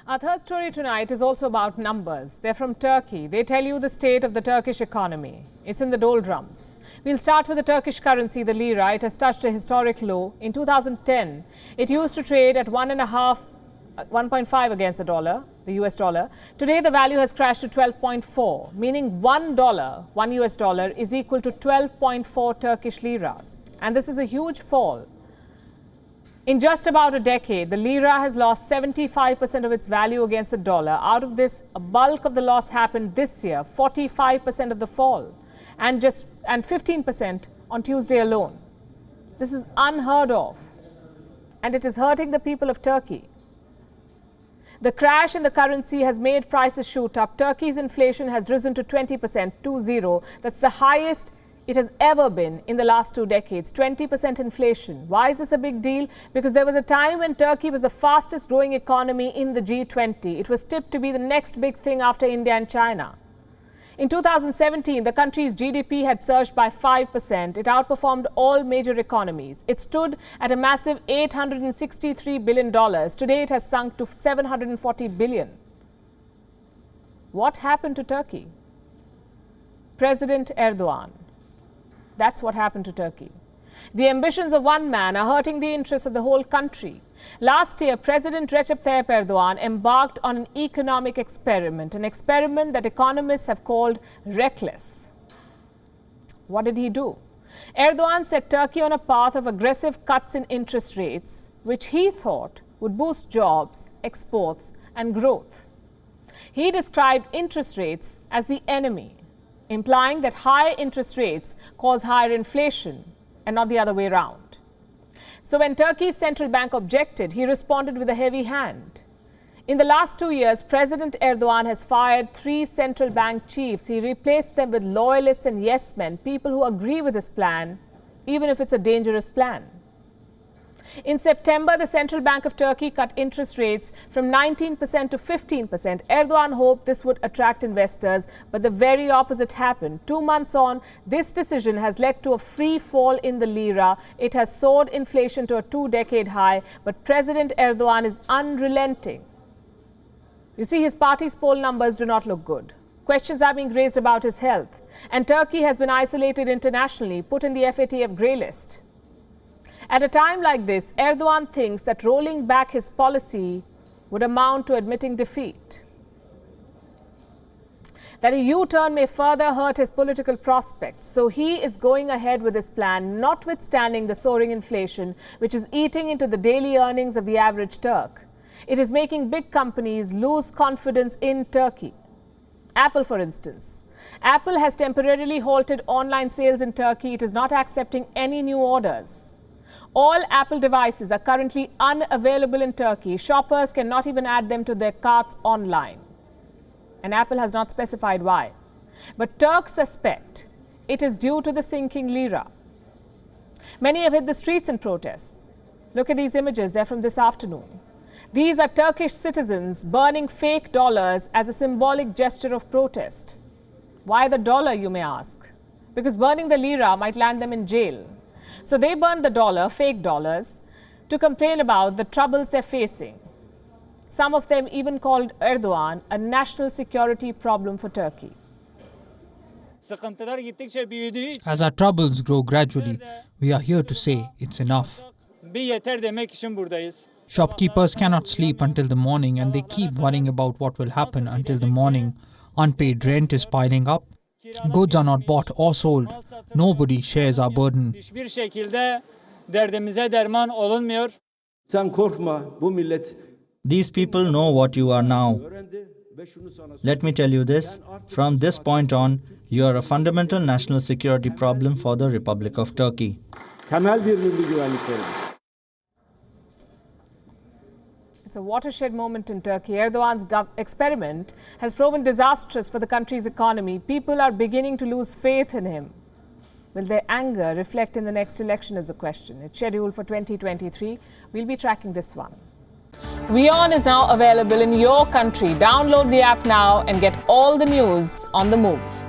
Our third story tonight is also about numbers. They're from Turkey. They tell you the state of the Turkish economy. It's in the doldrums. We'll start with the Turkish currency, the lira. It has touched a historic low. In 2010, it used to trade at 1.5 against the dollar, the US dollar. Today, the value has crashed to 12.4, meaning $1, one US dollar, is equal to 12.4 Turkish liras. And this is a huge fall. In just about a decade, the lira has lost 75% of its value against the dollar. Out of this, a bulk of the loss happened this year, 45% of the fall, and 15% on Tuesday alone. This is unheard of, and it is hurting the people of Turkey. The crash in the currency has made prices shoot up. Turkey's inflation has risen to 20%, 20. That's the highest it has ever been in the last 2 decades, 20% inflation. Why is this a big deal? Because there was a time when Turkey was the fastest growing economy in the G20. It was tipped to be the next big thing after India and China. In 2017, the country's GDP had surged by 5%. It outperformed all major economies. It stood at a massive $863 billion. Today, it has sunk to $740 billion. What happened to Turkey? President Erdogan. That's what happened to Turkey. The ambitions of one man are hurting the interests of the whole country. Last year, President Recep Tayyip Erdogan embarked on an economic experiment, an experiment that economists have called reckless. What did he do? Erdogan set Turkey on a path of aggressive cuts in interest rates, which he thought would boost jobs, exports, and growth. He described interest rates as the enemy, implying that higher interest rates cause higher inflation and not the other way around. So when Turkey's central bank objected, he responded with a heavy hand. In the last 2 years, President Erdogan has fired 3 central bank chiefs. He replaced them with loyalists and yes men, people who agree with his plan, even if it's a dangerous plan. In September, the Central Bank of Turkey cut interest rates from 19% to 15%. Erdogan hoped this would attract investors, but the very opposite happened. 2 months on, this decision has led to a free fall in the lira. It has soared inflation to a 2-decade high, but President Erdogan is unrelenting. You see, his party's poll numbers do not look good. Questions are being raised about his health, and Turkey has been isolated internationally, put in the FATF grey list. At a time like this, Erdogan thinks that rolling back his policy would amount to admitting defeat. That a U-turn may further hurt his political prospects. So he is going ahead with his plan, notwithstanding the soaring inflation, which is eating into the daily earnings of the average Turk. It is making big companies lose confidence in Turkey. Apple, for instance. Apple has temporarily halted online sales in Turkey. It is not accepting any new orders. All Apple devices are currently unavailable in Turkey. Shoppers cannot even add them to their carts online. And Apple has not specified why. But Turks suspect it is due to the sinking lira. Many have hit the streets in protests. Look at these images. They're from this afternoon. These are Turkish citizens burning fake dollars as a symbolic gesture of protest. Why the dollar, you may ask? Because burning the lira might land them in jail. So they burned the dollar, fake dollars, to complain about the troubles they're facing. Some of them even called Erdogan a national security problem for Turkey. As our troubles grow gradually, we are here to say it's enough. Shopkeepers cannot sleep until the morning, and they keep worrying about what will happen until the morning. Unpaid rent is piling up. Goods are not bought or sold. Nobody shares our burden. These people know what you are now. Let me tell you this, from this point on, you are a fundamental national security problem for the Republic of Turkey. It's a watershed moment in Turkey. Erdogan's experiment has proven disastrous for the country's economy. People are beginning to lose faith in him. Will their anger reflect in the next election is the question. It's scheduled for 2023. We'll be tracking this one. WION is now available in your country. Download the app now and get all the news on the move.